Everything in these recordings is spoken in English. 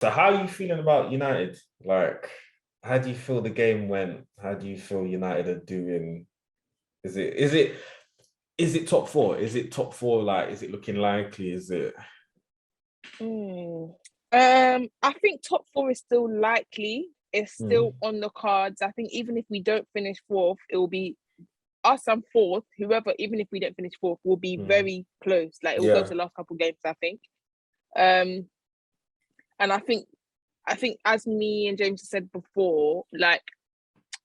So how are you feeling about United? Like, how do you feel the game went? How do you feel United are doing? Is it top four? Is it top four? Like, is it looking likely? Is it? Mm. I think top four is still likely. It's still on the cards. I think even if we don't finish fourth, it will be us and fourth. Whoever, even if we don't finish fourth, will be very close. Like it will go to Yeah. the last couple of games, I think. And I think as me and James said before, like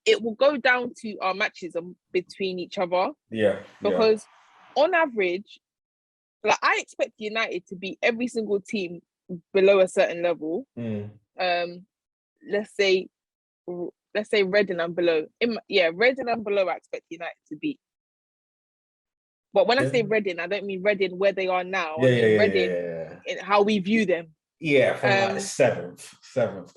it will go down to our matches between each other Yeah. Yeah. because on average, like I expect United to beat every single team below a certain level. Um, let's say Reading and below. Reading and below I expect United to beat. But when I say Yeah. Reading, I don't mean Reading where they are now. Yeah. I Yeah. mean Yeah. Reading Yeah. in how we view them. Yeah. From like Um, seventh, from seventh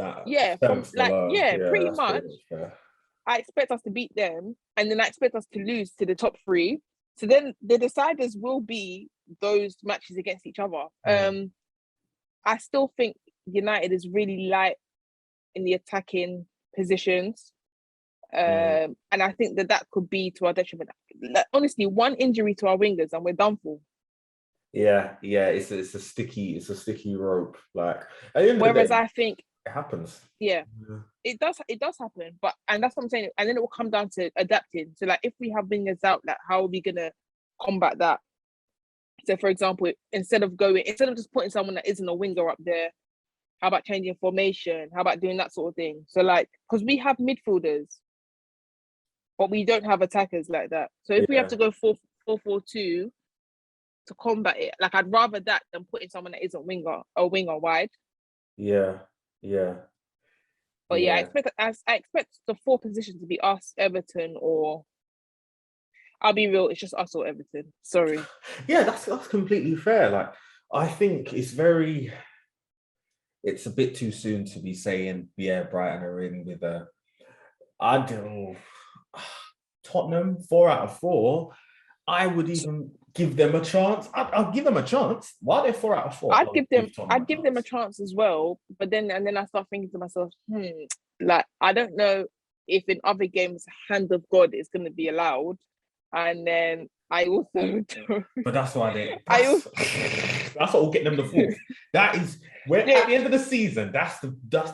like below. Yeah, pretty that's much. pretty much fair. I expect us to beat them, and then I expect us to lose to the top three. So then the deciders will be those matches against each other. I still think United is really light in the attacking positions. And I think that could be to our detriment. Like, honestly, one injury to our wingers and we're done for. Yeah, yeah, it's a sticky rope. Like at the end of the Whereas day, I think, it happens. yeah, Yeah. it does happen. And that's what I'm saying. And then it will come down to adapting. So like if we have wingers out, like how are we gonna combat that? So for example, instead of just putting someone that isn't a winger up there, how about changing formation? How about doing that sort of thing? So like, because we have midfielders, but we don't have attackers like that. So if we have Yeah, to go 4-4-2 to combat it, like I'd rather that than putting someone that isn't a winger wide. yeah, yeah, But yeah, yeah. I expect the four positions to be us, Everton, or I'll be real, it's just us or Everton. Sorry. Yeah, that's completely fair. Like I think it's a bit too soon to be saying, yeah, Brighton are in with a I don't Tottenham 4 out of 4. I would even give them a chance. I'll give them a chance. Why are they 4 out of 4? I'll give Tottenham a I'd give them a chance. chance as well. But then I start thinking to myself, like I don't know if in other games hand of God is gonna be allowed. And then I also don't, But that's why they I that's also that's what will get them the fourth. That is where yeah, at the end of the season, that's the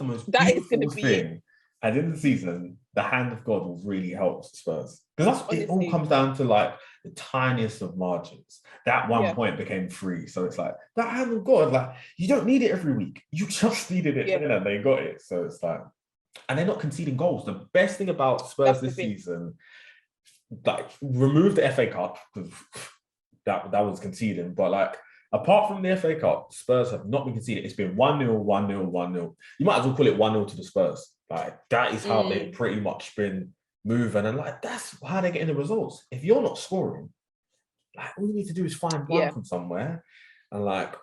most that is gonna beautiful be it. thing. At the end of the season, the hand of God will really help Spurs. Because it all Honestly. comes down to like the tiniest of margins. That one Yeah, point became free. So it's like that hand of God, like you don't need it every week. You just needed it yeah, then and they got it. So it's like, and they're not conceding goals. The best thing about Spurs that's the this thing. season, like remove the FA Cup because that was conceding. But like apart from the FA Cup, Spurs have not been conceding. It's been 1-0, 1-0, 1-0. You might as well call it 1-0 to the Spurs. Like that is how they've pretty much been moving. And like that's how they're getting the results. If you're not scoring, like all you need to do is find one Yeah. from somewhere. And like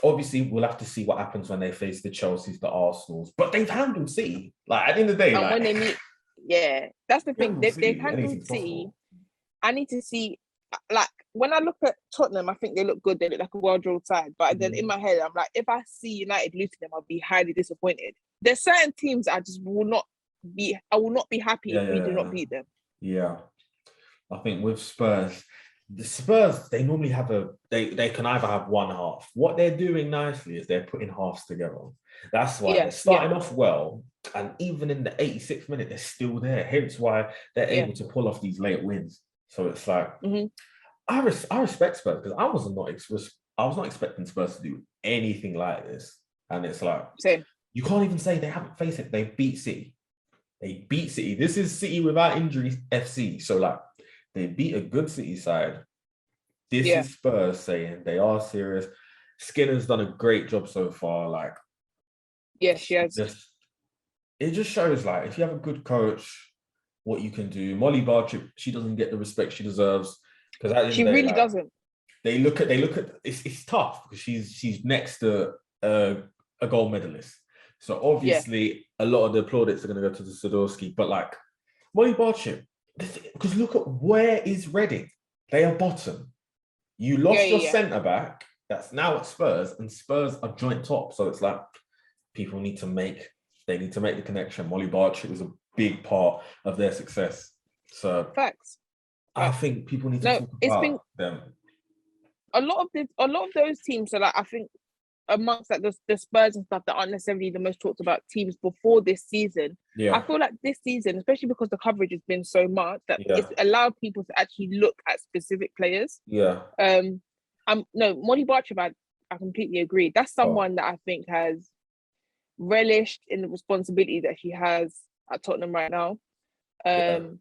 obviously we'll have to see what happens when they face the Chelseas, the Arsenals. But they've handled City. Like at the end of the day, And when like they meet, yeah, that's the thing. handled They've City, handled anything's City. possible. I need to see, like, when I look at Tottenham, I think they look good. They look like a well-drilled side. But then in my head, I'm like, if I see United losing them, I'll be highly disappointed. There's certain teams I will not be happy if Yeah, we do not yeah, beat them. yeah. I think with Spurs, the Spurs they normally have they can either have one half. What they're doing nicely is they're putting halves together. That's why they're Yeah, yeah, starting off well, and even in the 86th minute, they're still there. Hence why they're yeah. able to pull off these late wins. So it's like Mm-hmm. I respect Spurs because I was not expecting Spurs to do anything like this, and it's like Same. you can't even say they haven't faced it. They beat City. They beat City. This is City without injury FC. So like they beat a good City side. This Yeah. is Spurs saying they are serious. Skinner's done a great job so far. Like Yeah, she has. it just shows like if you have a good coach, what you can do. Molly Barchip, she doesn't get the respect she deserves. Because at the end She of the day, really like doesn't. they look at it's tough because she's next to a gold medalist. So Yeah. obviously a lot of the plaudits are going to go to the Sadorski, but like Molly Barchip, because look at where is Reading? They are bottom. You Yeah, lost your yeah, centre back that's now at Spurs, and Spurs are joint top. So it's like people need to make the connection. Molly Barcher was a big part of their success. So Facts. I think people need to talk about them. A lot of those teams are like, I think, amongst like the Spurs and stuff that aren't necessarily the most talked about teams before this season. Yeah. I feel like this season, especially because the coverage has been so much, that it's allowed people to actually look at specific players. Yeah. Molly Barcher, I completely agree. That's someone that I think has relished in the responsibility that she has at Tottenham right now. And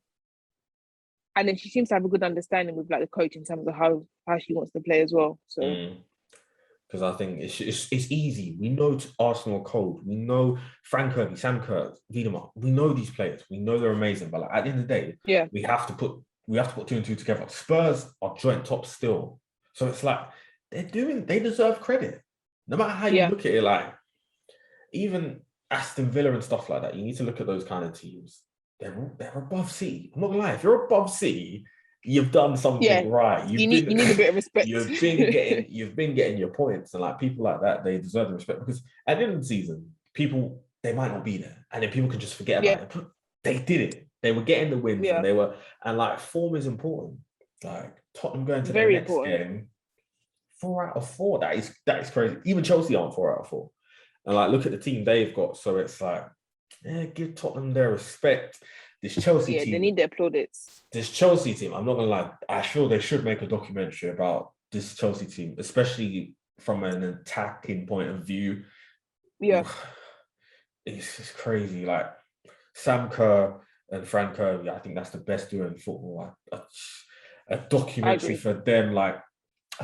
then she seems to have a good understanding with like the coach in terms of how she wants to play as well. So because I think it's easy. We know Arsenal are cold. We know Frank Kirby, Sam Kerr, Wiedemann. We know these players. We know they're amazing. But like, at the end of the day, we have to put two and two together. Spurs are joint top still. So it's like they deserve credit. No matter how you look at it, like even Aston Villa and stuff like that, you need to look at those kind of teams. They're above City. I'm not gonna lie. If you're above City, you've done something right. You need a bit of respect. You've been getting your points, and like people like that, they deserve the respect, because at the end of the season, people, they might not be there, and then people can just forget about it. But they did it. They were getting the wins, and like form is important. Like Tottenham going to the next game, 4 out of 4. That is crazy. Even Chelsea aren't 4 out of 4. And like look at the team they've got. So it's like, give Tottenham their respect. This Chelsea team, they need their plaudits. This Chelsea team, I'm not gonna lie, I feel they should make a documentary about this Chelsea team, especially from an attacking point of view. Yeah, it's crazy. Like Sam Kerr and Frank Kirby, I think that's the best duo in football. A documentary for them, like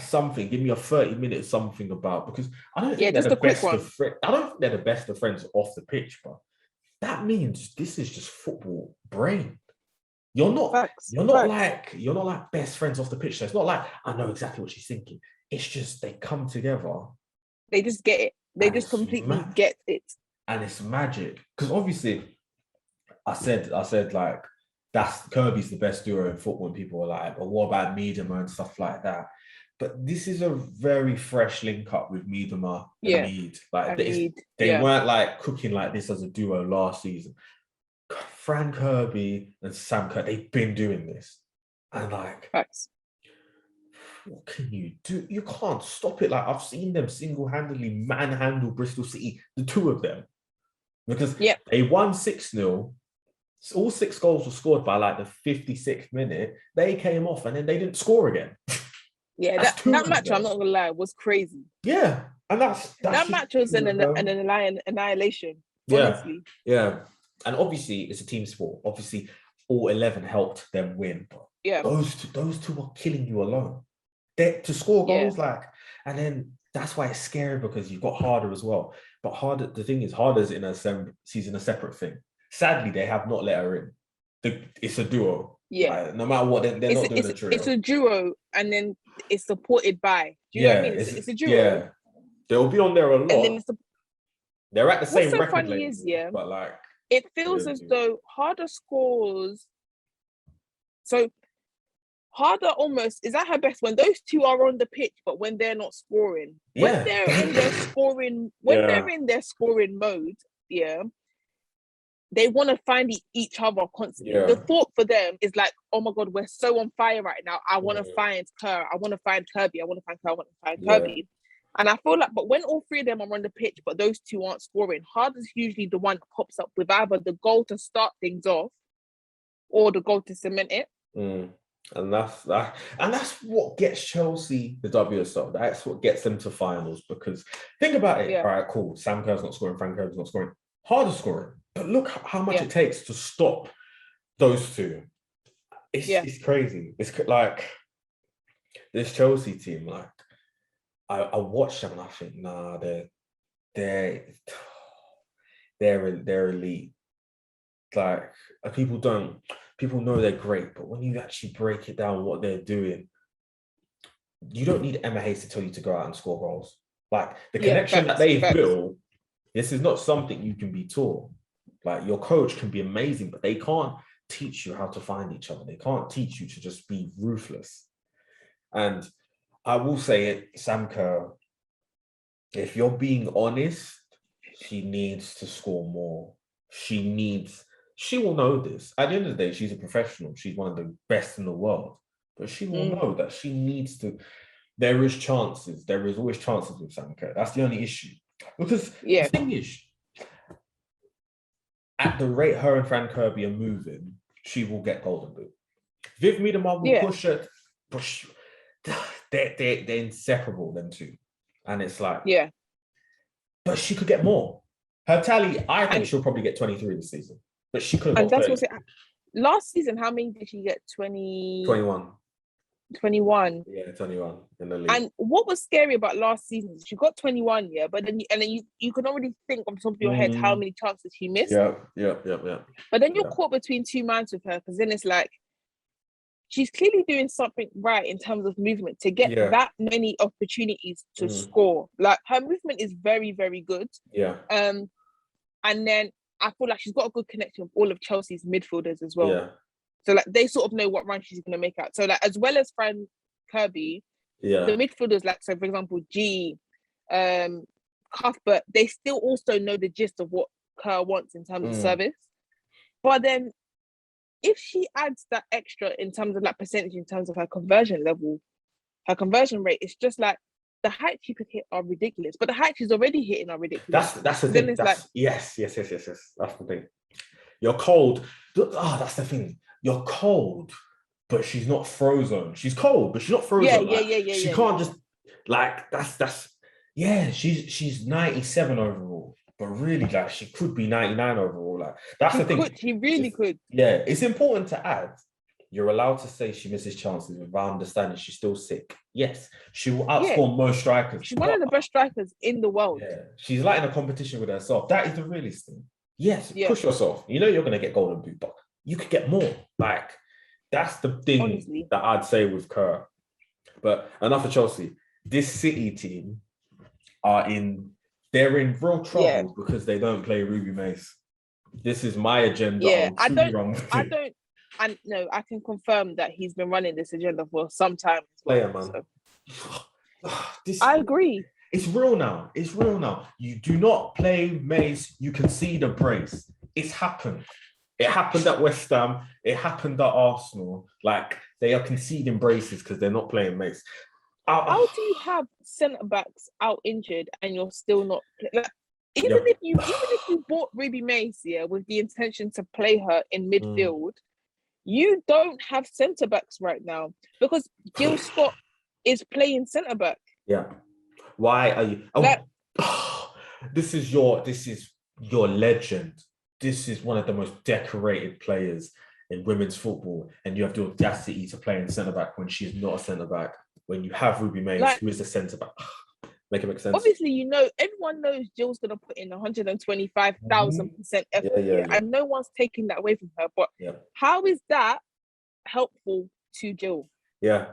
something. Give me a 30-minute something about, because I don't think they're the best of friends. I don't think they're the best of friends off the pitch, but that means this is just football brain. You're not like best friends off the pitch. So it's not like I know exactly what she's thinking. It's just they come together. They just get it. They just completely get it. And it's magic. Because obviously, I said like that's Kirby's the best duo in football, and people are like, but what about Miedema and stuff like that? But this is a very fresh link up with Miedema and Mead. Like they weren't like cooking like this as a duo last season. Frank Kirby and Sam Kerr, they've been doing this. And like, what can you do? You can't stop it. Like I've seen them single-handedly manhandle Bristol City, the two of them. Because they won 6-0. All 6 goals were scored by like the 56th minute. They came off and then they didn't score again. Yeah, that match, I'm not gonna lie, was crazy. Yeah, and that match was an annihilation. Honestly. Yeah, and obviously it's a team sport. Obviously, all 11 helped them win. But those two are killing you alone. To score goals and then that's why it's scary, because you've got Harder as well. But Harder, the thing is, Harder's in a separate thing. Sadly, they have not let her in. It's a duo. Yeah. No matter what, they're not doing a trio. It's a duo, and then it's supported by. Do you know what I mean? It's a duo. Yeah. They'll be on there a lot. And then they're at the same record. What's so funny is, but like it feels as though Harder scores. So Harder almost is at her best when those two are on the pitch, but when they're not scoring. When they're in their scoring, they're in their scoring mode, they want to find each other constantly. The thought for them is like, oh my God, we're so on fire right now. I want to find Kerr. I want to find Kirby. I want to find Kerr. I want to find Kirby. And I feel like, but when all 3 of them are on the pitch, but those 2 aren't scoring, Harder's usually the one that pops up with either the goal to start things off or the goal to cement it. And that's that. And that's what gets Chelsea the WSL. That's what gets them to finals. Because think about it. All right, cool. Sam Kerr's not scoring. Frank Kirby's not scoring. Harder's scoring. But look how much it takes to stop those two. It's crazy. It's like this Chelsea team. Like I watch them and I think, nah, they're elite. Like people know they're great, but when you actually break it down what they're doing, you don't need Emma Hayes to tell you to go out and score goals. Like the connection that they've built, this is not something you can be taught. Like your coach can be amazing, but they can't teach you how to find each other. They can't teach you to just be ruthless. And I will say it, Sam Kerr, if you're being honest, She needs to score more. She will know this. At the end of the day, she's a professional. She's one of the best in the world. But she will know that she needs to. There is chances. There is always chances with Sam Kerr. That's the only issue. Because the thing is, at the rate her and Fran Kirby are moving, she will get Golden Boot. Viv Miedema will push it. They're inseparable, them two. And it's like, but she could get more. Her tally, I think she'll probably get 23 this season. But she could have got 30. Last season, how many did she get? 21. 21. Yeah, 21 in the league. And what was scary about last season? She got 21, but then you can already think on top of your head how many chances she missed. Yeah. But then you're caught between two minds with her, because then it's like she's clearly doing something right in terms of movement to get that many opportunities to score. Like, her movement is very, very good. Yeah. And then I feel like she's got a good connection with all of Chelsea's midfielders as well. Yeah. So like they sort of know what run she's going to make out. So like as well as Fran Kirby, the midfielders, like, so for example, G, Cuthbert, they still also know the gist of what Kerr wants in terms of service. But then if she adds that extra in terms of like percentage, in terms of her conversion level, her conversion rate, it's just like the heights she could hit are ridiculous. But the heights she's already hitting are ridiculous. That's the thing. Yes. That's the thing. You're cold. That's the thing. You're cold, but she's not frozen. She's cold, but she's not frozen. She can't just like she's 97 overall, but really like she could be 99 overall. Like that's the thing. She really could. Yeah, it's important to add. You're allowed to say she misses chances without understanding she's still sick. Yes, she will outscore most strikers. She's one of the best strikers in the world. Yeah, she's like in a competition with herself. That is the realest thing. Yes, push yourself. You know you're going to get Golden Boot, but you could get more. Like, that's the thing that I'd say with Kerr. But enough of Chelsea. This City team they're in real trouble because they don't play Ruby Mace. This is my agenda. Yeah, I can confirm that he's been running this agenda for some time as well. Player, man. So. I agree. It's real now. You do not play Mace, you can see the brace. It's happened. It happened at West Ham. It happened at Arsenal. Like, they are conceding braces because they're not playing Mace. How do you have centre backs out injured and you're still not like, even if you bought Ruby Mace with the intention to play her in midfield, you don't have centre backs right now because Gil Scott is playing centre back. Yeah. Why are you? This is your legend. This is one of the most decorated players in women's football, and you have the audacity to play in centre back when she's not a centre back. When you have Ruby Mace, who is a centre back, make it make sense. Obviously, everyone knows Jill's gonna put in 125,000% effort, and no one's taking that away from her. But how is that helpful to Jill? Yeah.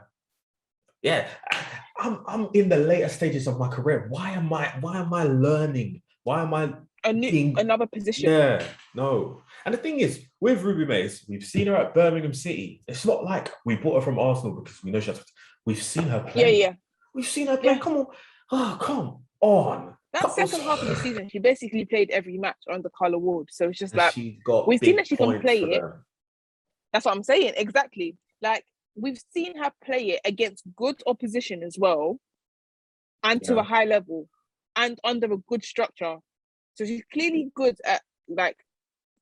I'm in the later stages of my career. Why am I learning? Why am I another position? Yeah, no. And the thing is, with Ruby Mace, we've seen her at Birmingham City. It's not like we bought her from Arsenal because we know she has. We've seen her play. Yeah. We've seen her play. Come on. Oh, come on. That second half of the season, she basically played every match under Carla Ward. So it's just like we've seen that she can play it. That's what I'm saying. Exactly. Like, we've seen her play it against good opposition as well, and to a high level, and under a good structure. So she's clearly good at like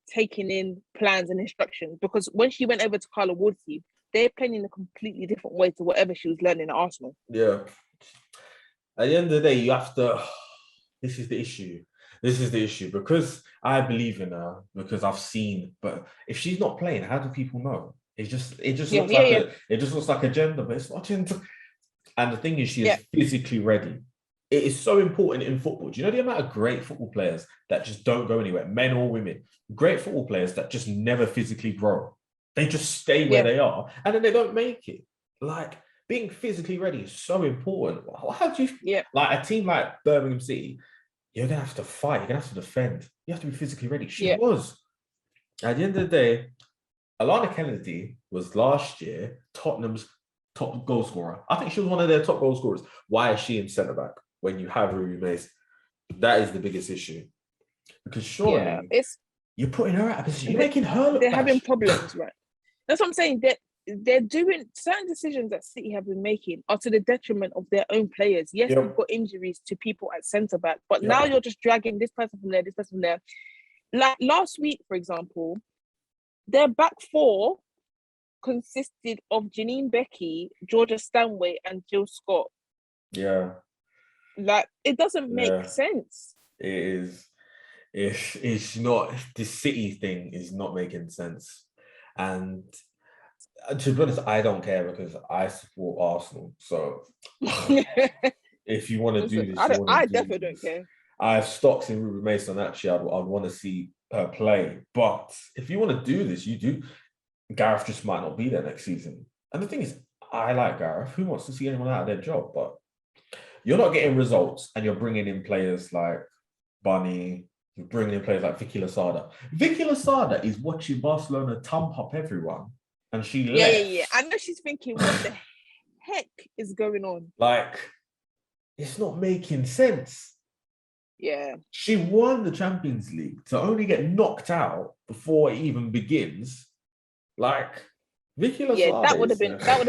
taking in plans and instructions, because when she went over to Carla Ward's team, they're playing in a completely different way to whatever she was learning at Arsenal. Yeah. At the end of the day, you have to. This is the issue. Because I believe in her, because I've seen. But if she's not playing, how do people know? It just looks like a gender, but it's not gender. And the thing is, she is physically ready. It is so important in football. Do you know the amount of great football players that just don't go anywhere, men or women? Great football players that just never physically grow. They just stay where they are, and then they don't make it. Like, being physically ready is so important. How do you like a team like Birmingham City? You're gonna have to fight. You're gonna have to defend. You have to be physically ready. She was. At the end of the day, Alana Kennedy was last year Tottenham's top goal scorer. I think she was one of their top goal scorers. Why is she in centre back when you have Ruby Mace? That is the biggest issue. Because Yeah, surely you're putting her out of position. You're they, making her look they're bad. having problems, right? That's what I'm saying. They're doing certain decisions that City have been making are to the detriment of their own players. Yes, Yep. we've got injuries to people at centre back, but Yep. now you're just dragging this person from there, this person from there. Like last week, for example, their back four consisted of Janine Becky, Georgia Stanway, and Jill Scott. Yeah. Like, it doesn't make Yeah. sense. It is. It's not, this City thing is not making sense. And to be honest, I don't care because I support Arsenal. So if you want to do this, I definitely don't care. I have stocks in Ruben Mason. Actually, I'd want to see her play. But if you want to do this, you do. Gareth just might not be there next season. And the thing is, I like Gareth. Who wants to see anyone out of their job? But you're not getting results, and you're bringing in players like Bunny. You're bringing in players like Vicky Losada. Vicky Losada is watching Barcelona thump up everyone, and she left. Yeah. I know she's thinking, what the heck is going on? Like, it's not making sense. Yeah. She won the Champions League to only get knocked out before it even begins. Like, Vicky Losada. Yeah, that would have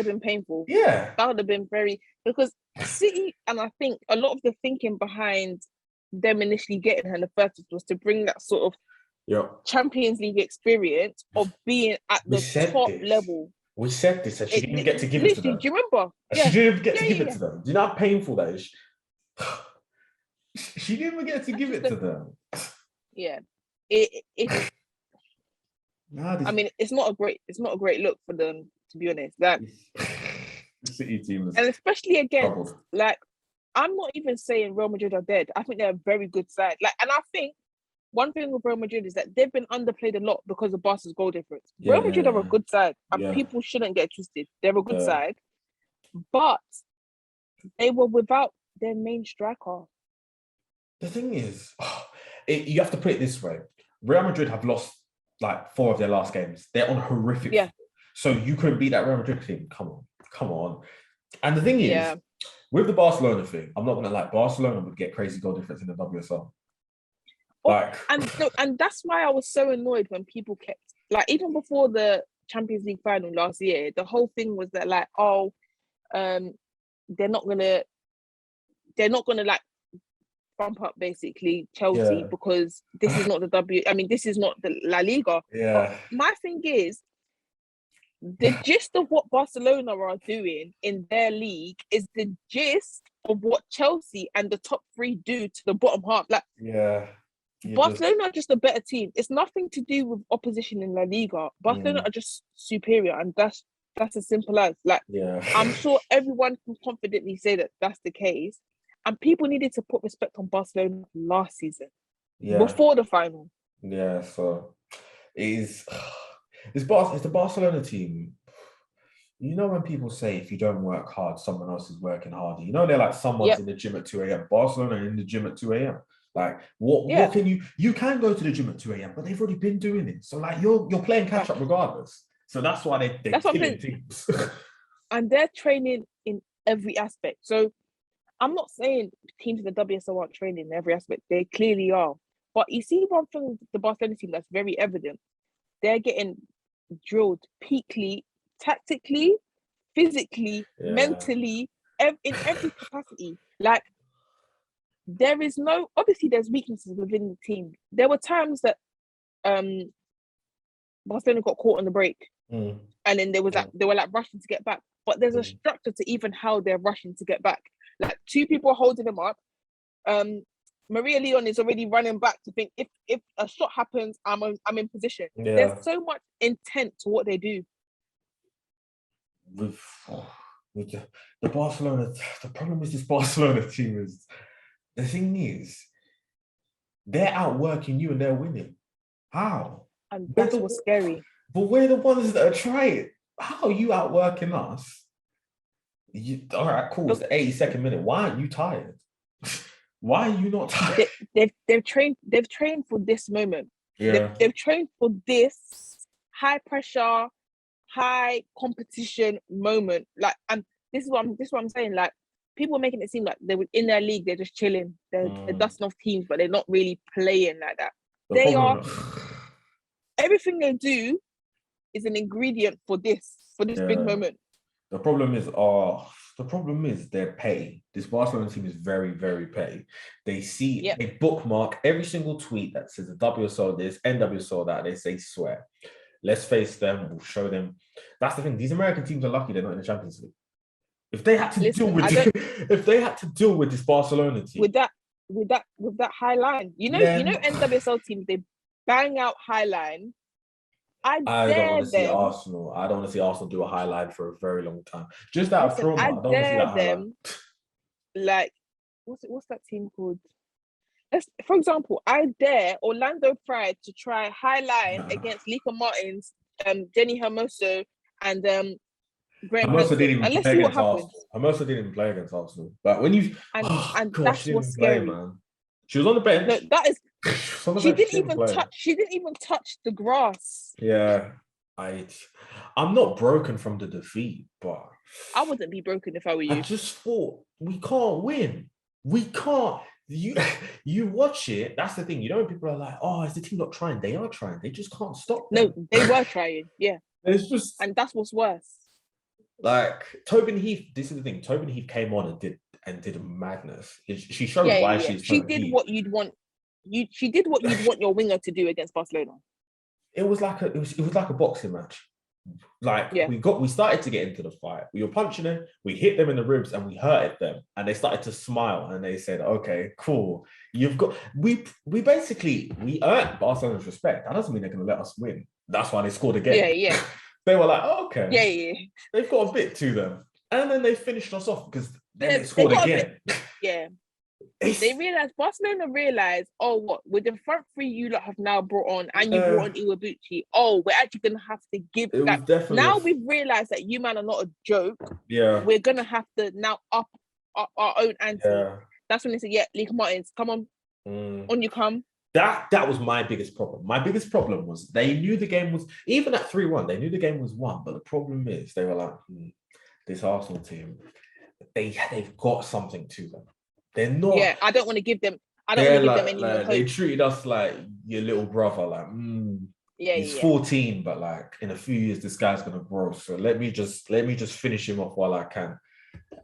been painful. Yeah. That would have been very, because City, and I think a lot of the thinking behind them initially getting her in the first was to bring that sort of Champions League experience of being at the top level. We said this, and she didn't even get to give it to them. Do you remember? She didn't even get to give it to them. Do you know how painful that is? She didn't even get to give it to them. Yeah. I mean, it's not a great look for them, to be honest. That the City team is, and especially against troubled. like, I'm not even saying Real Madrid are dead. I think they're a very good side. Like, and I think one thing with Real Madrid is that they've been underplayed a lot because of Barca's goal difference. Real Madrid are a good side, and people shouldn't get twisted. They're a good side, but they were without their main striker. The thing is, you have to put it this way: Real Madrid have lost like 4 of their last games. They're on horrific. Yeah. So you couldn't beat that Real Madrid team. Come on. And the thing is, with the Barcelona thing, I'm not gonna lie. Barcelona would get crazy goal difference in the WSL. And that's why I was so annoyed when people kept, like, even before the Champions League final last year, the whole thing was that, like, they're not gonna like bump up basically Chelsea because this is not this is not the La Liga. Yeah. But my thing is, the gist of what Barcelona are doing in their league is the gist of what Chelsea and the top 3 do to the bottom half. Like, Barcelona are just a better team. It's nothing to do with opposition in La Liga. Barcelona are just superior, and that's as simple as. Like, I'm sure everyone can confidently say that that's the case. And people needed to put respect on Barcelona last season, before the final. Yeah, so it's the Barcelona team. You know when people say if you don't work hard, someone else is working harder. You know they're like someone's in the gym at 2 a.m. Barcelona are in the gym at 2 a.m. Like what can you can go to the gym at 2 a.m. but they've already been doing it. So like you're playing catch up regardless. So that's why they're killing teams. And they're training in every aspect. So I'm not saying teams in the WSL aren't training in every aspect. They clearly are. But you see one thing with the Barcelona team that's very evident. They're getting drilled peakly, tactically, physically, mentally, in every capacity. Like, obviously there's weaknesses within the team. There were times that Barcelona got caught on the break. And then they were rushing to get back. But there's a structure to even how they're rushing to get back. Like, 2 people are holding them up. Maria Leon is already running back to think if a shot happens, I'm in position. There's so much intent to what they do. With the Barcelona, the problem with this Barcelona team is, the thing is, they're outworking you and they're winning. How? And that's what's scary. But we're the ones that are trying. How are you outworking us? All right, cool. It's the 82nd minute. Why aren't you tired? Why are you not tired? They've trained for this moment. Yeah. They've trained for this high pressure, high competition moment. Like, and this is what I'm saying. Like, people are making it seem like they were in their league, they're just chilling. They're dusting off teams, but they're not really playing like that. They are everything they do is an ingredient for this big moment. The problem is their pay. This Barcelona team is very, very petty. They see, they bookmark every single tweet that says the WSL this, NWSL that. They say, swear. Let's face them. We'll show them. That's the thing. These American teams are lucky they're not in the Champions League. If they had to deal with this Barcelona team, with that high line, you know NWSL teams, they bang out high line. I don't want to see Arsenal. I don't want to see Arsenal do a high line for a very long time. Just out of trauma, I don't want to see that high line. Like, what's that team called? For example, I dare Orlando Pride to try high line against Lika Martins, Jenny Hermoso, and Graham Hermoso Hansen. didn't even Let's play see what against happens. Arsenal. Hermoso didn't even play against Arsenal. But when you and that's what's scary, man. She was on the bench. No, that is. She didn't even touch the grass. Yeah, I'm not broken from the defeat, but I wouldn't be broken if I were you. I just thought we can't win. We can't. You watch it. That's the thing. You know, when people are like, "Oh, is the team not trying?" They are trying. They just can't stop them. No, they were trying. Yeah, it's just, and that's what's worse. Like Tobin Heath. This is the thing. Tobin Heath came on and did madness. She showed why she's. She did what you'd want. She did what you'd want your winger to do against Barcelona. It was like a boxing match. Like we started to get into the fight. We were punching them, we hit them in the ribs, and we hurted them. And they started to smile and they said, "Okay, cool. You've got we earned Barcelona's respect. That doesn't mean they're going to let us win. That's why they scored again." Yeah. They were like, oh, "Okay, yeah. They've got a bit to them." And then they finished us off because then they scored again. Barcelona realized, oh, what, with the front three you lot have now brought on, and you brought on UWCL, oh, we're actually going to have to give that. Now we've realized that you man are not a joke. Yeah. We're going to have to now up our own ante. Yeah. That's when they said, Lika Martins, come on. On you come. That was my biggest problem. My biggest problem was they knew the game was, even at 3-1, they knew the game was won. But the problem is they were like, this Arsenal team, they've got something to them. They're not. Yeah, I don't want to give them. I don't want to give them any more hope. They treated us like your little brother. Like, he's 14, but like in a few years, this guy's gonna grow. So let me just finish him off while I can.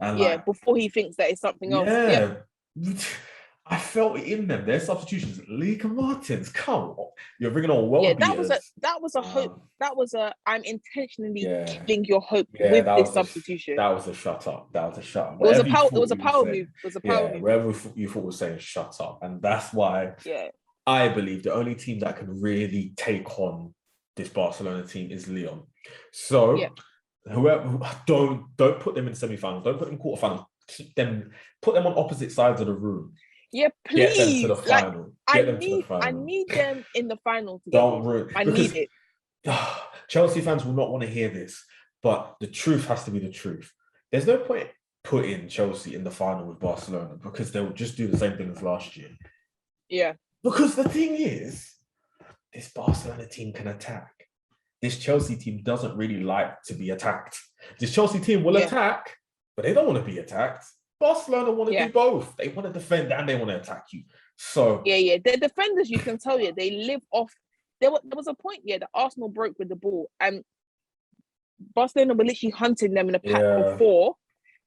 And before he thinks that it's something else. Yeah. I felt it in them. Their substitutions. Lika Martins, come on. You're bringing on world beaters. That was a hope. That was I'm intentionally killing your hope with this substitution. That was a shut up. It was a power move. Wherever you thought was saying shut up. And that's why I believe the only team that can really take on this Barcelona team is Lyon. So whoever don't put them in semi-finals, don't put them in quarterfinals, put them on opposite sides of the room. Yeah, please. Get them to the final. I need them in the final. I need it. Chelsea fans will not want to hear this, but the truth has to be the truth. There's no point putting Chelsea in the final with Barcelona because they'll just do the same thing as last year. Yeah. Because the thing is, this Barcelona team can attack. This Chelsea team doesn't really like to be attacked. This Chelsea team will attack, but they don't want to be attacked. Barcelona want to do both. They want to defend and they want to attack you. So the defenders, you can tell they live off. There was a point that Arsenal broke with the ball and Barcelona were literally hunting them in a pack of 4,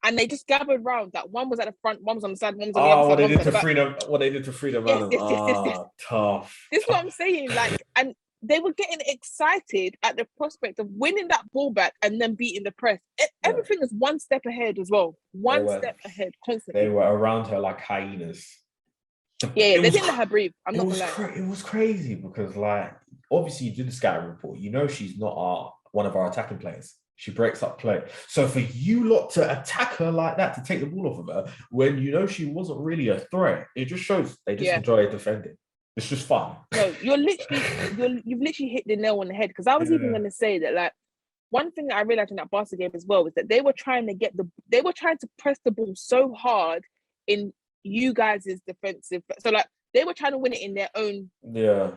and they just gathered round. That one was at the front, one was on the side, one was on the other side. What they did to freedom. Yes. Tough. This is what I'm saying. And they were getting excited at the prospect of winning that ball back and then beating the press. Everything is one step ahead as well. One step ahead constantly. They were around her like hyenas. They didn't let her breathe. I'm not gonna lie. It was crazy because, like, obviously you do the scouting report. You know she's not one of our attacking players. She breaks up play. So for you lot to attack her like that, to take the ball off of her, when you know she wasn't really a threat, it just shows they just enjoy defending. It's just fun. No, you've literally hit the nail on the head. Because I was even going to say that, like, one thing that I realized in that Barca game as well was that they were trying to press the ball so hard in you guys' defensive. So like they were trying to win it in their own you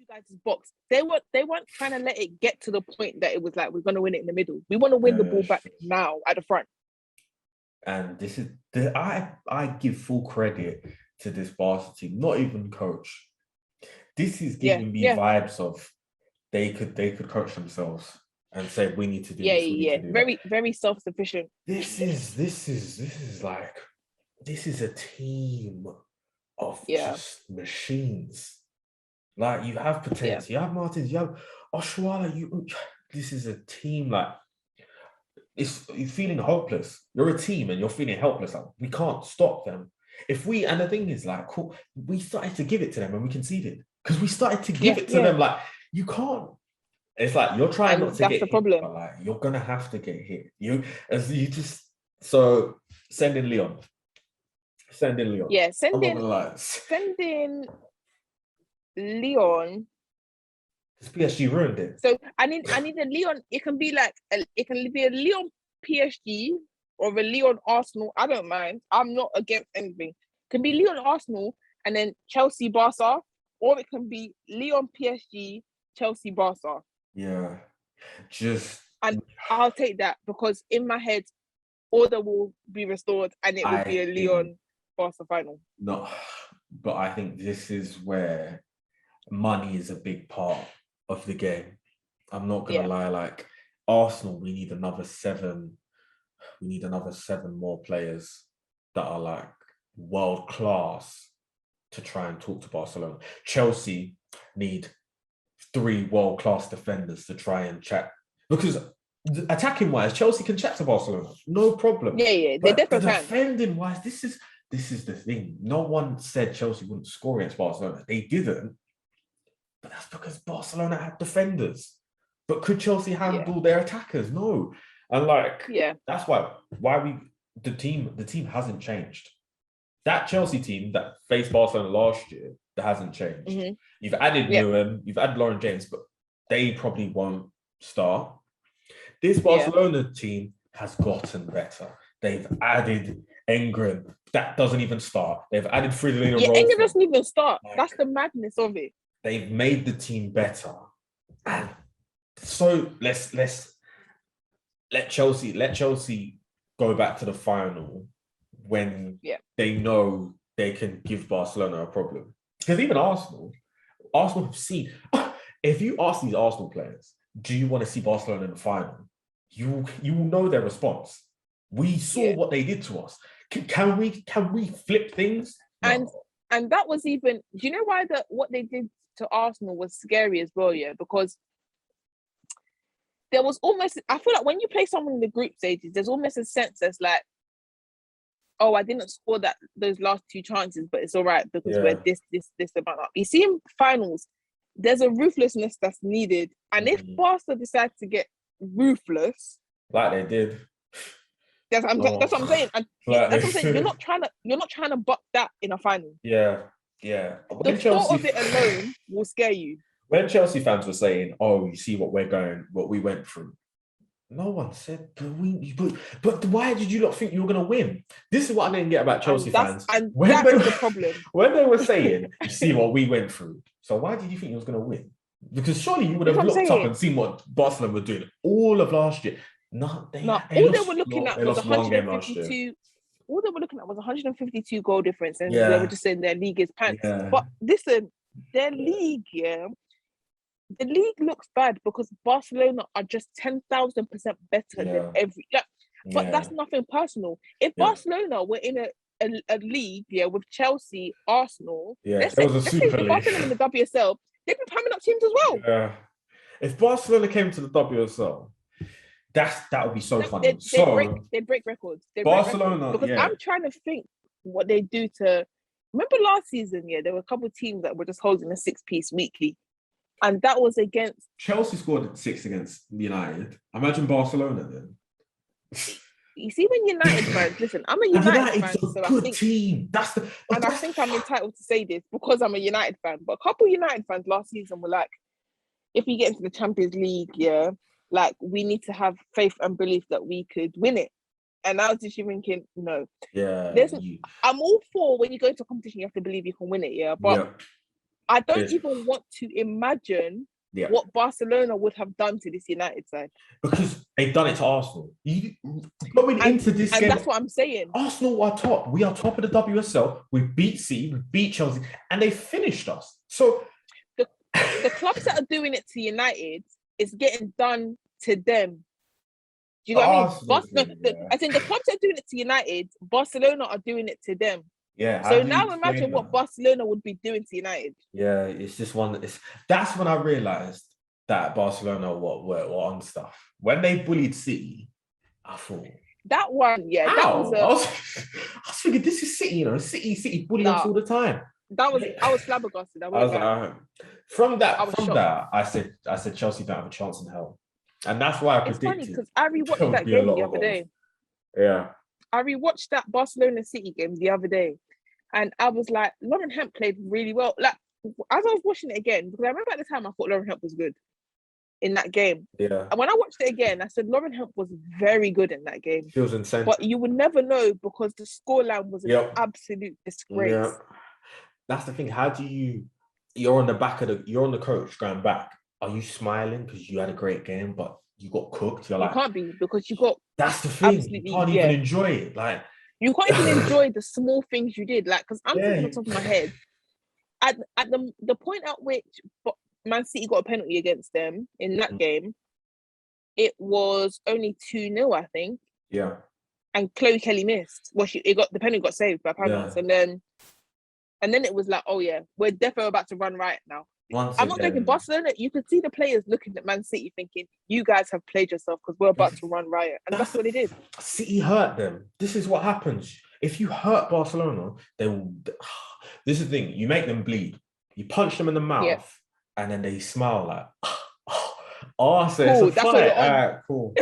guys' box. They weren't trying to let it get to the point that it was like we're going to win it in the middle. We want to win the ball back now at the front. And this is I give full credit to this Barca team, not even coach. This is giving me vibes of they could coach themselves and say we need to do this, we need to do that. Very, very self-sufficient. This is like this is a team of just machines. Like you have Potenza, you have Martins, you have Oshuala, this is a team like you're feeling hopeless. You're a team and you're feeling helpless. Like, we can't stop them. And the thing is, like, cool, we started to give it to them and we conceded. Because we started to give it to them. Like, you can't. It's like you're trying not to get hit, problem. But like you're gonna have to get hit. So send in Leon. Yeah, send in Leon. This PSG ruined it. So I need a Leon. It can be a Leon PSG or a Leon Arsenal. I don't mind. I'm not against anything. It can be Leon Arsenal and then Chelsea Barca, or it can be Leon PSG Chelsea Barca. Yeah, and I'll take that because in my head, order will be restored and it will be a Leon Barca final. No, but I think this is where money is a big part of the game. I'm not gonna lie, like Arsenal, we need another 7 more players that are like world class to try and talk to Barcelona. Chelsea need 3 world class defenders to try and chat, because attacking wise, Chelsea can chat to Barcelona, no problem. They definitely can. Defending wise, this is the thing. No one said Chelsea wouldn't score against Barcelona. They didn't. But that's because Barcelona had defenders. But could Chelsea handle their attackers? No. And that's why the team hasn't changed. That Chelsea team that faced Barcelona last year, that hasn't changed. Mm-hmm. You've added Nguyen, you've added Lauren James, but they probably won't start. This Barcelona team has gotten better. They've added Engren. That doesn't even start. They've added Fridolin. Yeah, Engren doesn't even start. That's the madness of it. They've made the team better. And so let's let Chelsea go back to the final when they know they can give Barcelona a problem. Because even Arsenal have seen, if you ask these Arsenal players, do you want to see Barcelona in the final? You will know their response. We saw what they did to us. Can we flip things? No. And that was even, do you know why what they did to Arsenal was scary as well, because there was almost, I feel like when you play someone in the group stages, there's almost a sense that's like, oh, I didn't score those last 2 chances, but it's all right because we're this amount up. You see in finals, there's a ruthlessness that's needed. And if Barca decide to get ruthless, like they did, that's what I'm saying. And that's what I'm saying. You're not trying to buck that in a final. Yeah. The thought of it alone will scare you. When Chelsea fans were saying, "Oh, you see what we went through," no one said, "But why did you not think you were going to win?" This is what I didn't get about Chelsea fans. And that's the problem. When they were saying, "You see what we went through," so why did you think you was going to win? Because surely you would have looked up and seen what Barcelona were doing all of last year. All they were looking at was 152. All they were looking at was 152 goal difference, and they were just saying their league is pants. Yeah. But listen, their league, the league looks bad because Barcelona are just 10,000% better than every. But that's nothing personal. If Barcelona were in a league, with Chelsea, Arsenal, let's say Barcelona in the WSL, they'd be pamming up teams as well. Yeah. If Barcelona came to the WSL, that would be so funny. They break records. Barcelona, because I'm trying to think what they do to. Remember last season? There were a couple of teams that were just holding a 6-piece weekly, and that was against Chelsea. Scored 6 against United. Imagine Barcelona then. You see, when United fans, listen, I'm a United fan, so I think team. I think I'm entitled to say this because I'm a United fan. But a couple of United fans last season were like, if we get into the Champions League, we need to have faith and belief that we could win it. And I was just thinking, no. Yeah. I'm all for when you go into a competition, you have to believe you can win it, but I don't even want to imagine what Barcelona would have done to this United side. Because they've done it to Arsenal. Going into this game, that's what I'm saying. Arsenal are top. We are top of the WSL. We beat City, we beat Chelsea, and they finished us. So the clubs that are doing it to United is getting done to them. Do you know what I mean? I think the clubs that are doing it to United, Barcelona are doing it to them. Yeah. So now imagine what Barcelona would be doing to United. Yeah, it's just one. That's when I realized that Barcelona were on stuff. When they bullied City, I thought that one. Yeah, how? I was thinking, this is City. City bully us all the time. I was flabbergasted. I was like, from that, I said Chelsea don't have a chance in hell, and that's why I predicted. It's funny because I rewatched that game the other day. Yeah, I rewatched that Barcelona City game the other day, and I was like, Lauren Hemp played really well. Like as I was watching it again, because I remember at the time I thought Lauren Hemp was good in that game. Yeah. And when I watched it again, I said Lauren Hemp was very good in that game. She was insane. But you would never know because the scoreline was an absolute disgrace. Yeah. That's the thing. How do you're on the coach going back. Are you smiling because you had a great game, but you got cooked? You can't be because you got. That's the thing. You can't even enjoy it. Like you can't even enjoy the small things you did. Like because I'm thinking on top of my head. At the point at which Man City got a penalty against them in that game, it was only 2-0, I think. Yeah. And Chloe Kelly missed. Well, the penalty got saved by Panos, and then it was like, oh yeah, we're definitely about to run riot now. I'm not joking. Barcelona, you could see the players looking at Man City thinking, you guys have played yourself because we're about to run riot. And that's what it is. City hurt them. This is what happens. If you hurt Barcelona, they will. This is the thing. You make them bleed. You punch them in the mouth, and then they smile like, oh, so cool, it's a fight. All right, cool.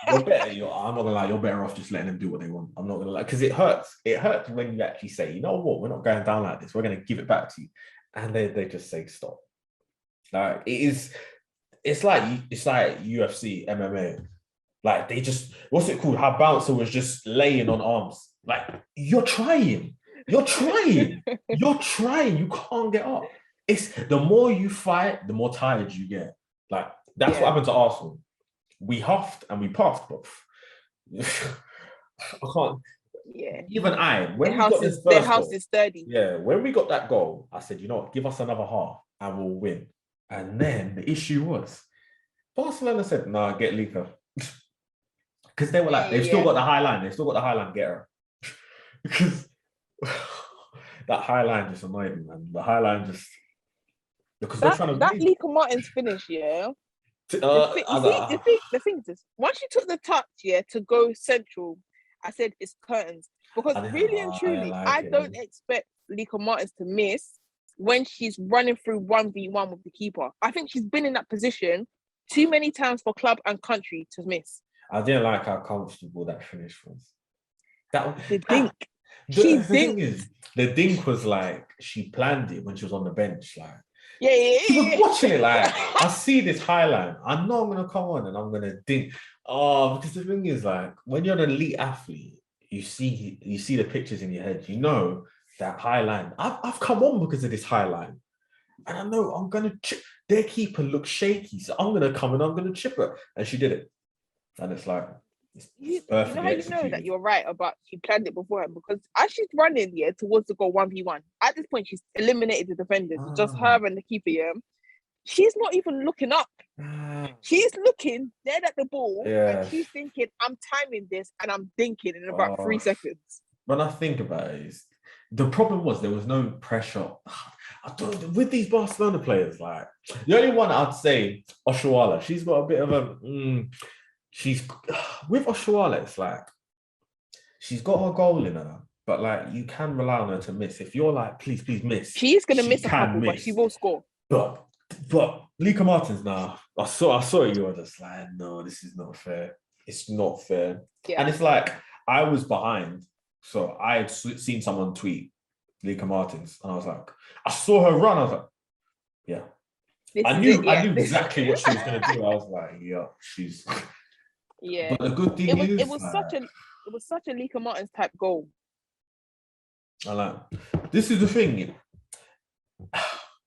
I'm not gonna lie, you're better off just letting them do what they want. I'm not gonna lie, because it hurts. It hurts when you actually say, you know what, we're not going down like this. We're gonna give it back to you, and they just say stop. Like it's like UFC, MMA. Like they just, what's it called? How Bouncer was just laying on arms. Like you're trying. You can't get up. It's the more you fight, the more tired you get. Like that's what happened to Arsenal. We huffed and we puffed, but I can't. Yeah. Even when we got this first house is sturdy. Yeah, when we got that goal, I said, you know what, give us another half and we'll win. And then the issue was, Barcelona said, "Nah, get Lika," because they were like, they've still got the high line. They've still got the high line. Get her, because that high line just annoyed me, man. The high line just because they're trying to that Lika Martin's finish, the thing is, once you took the touch, to go central, I said it's curtains. Because really and truly, I don't expect Lika Martins to miss when she's running through 1v1 with the keeper. I think she's been in that position too many times for club and country to miss. I didn't like how comfortable that finish was. The dink. The thing is, the dink was like she planned it when she was on the bench, like. She was watching it like, I see this highline. I know I'm gonna come on and I'm gonna dink. Oh, because the thing is, like, when you're an elite athlete, you see the pictures in your head. You know that highline. I've come on because of this highline, and I know I'm gonna chip. Their keeper looks shaky, so I'm gonna come and I'm gonna chip it. And she did it, and it's like. You know how you know that you're right about she planned it beforehand, because as she's running towards the goal 1v1, at this point she's eliminated the defenders. It's just her and the keeper. She's not even looking up. She's looking dead at the ball and she's thinking, I'm timing this and I'm dinking in about 3 seconds. When I think about it, the problem was there was no pressure. With these Barcelona players, like the only one I'd say, Oshuala, she's got a bit of a she's with Oshuala, it's like she's got her goal in her, but like you can rely on her to miss. If you're like, please miss, she's gonna miss a couple, but she will score. But Lika Martins, now I saw you were just like, no, this is not fair. It's not fair. Yeah. And it's like I was behind, so I had seen someone tweet Lika Martins, and I was like, I saw her run. I was like, yeah. I knew exactly what she was gonna do. I was like, yeah, she's. Yeah, but the good thing is, it was such a Lika Martins type goal. I like. This is the thing.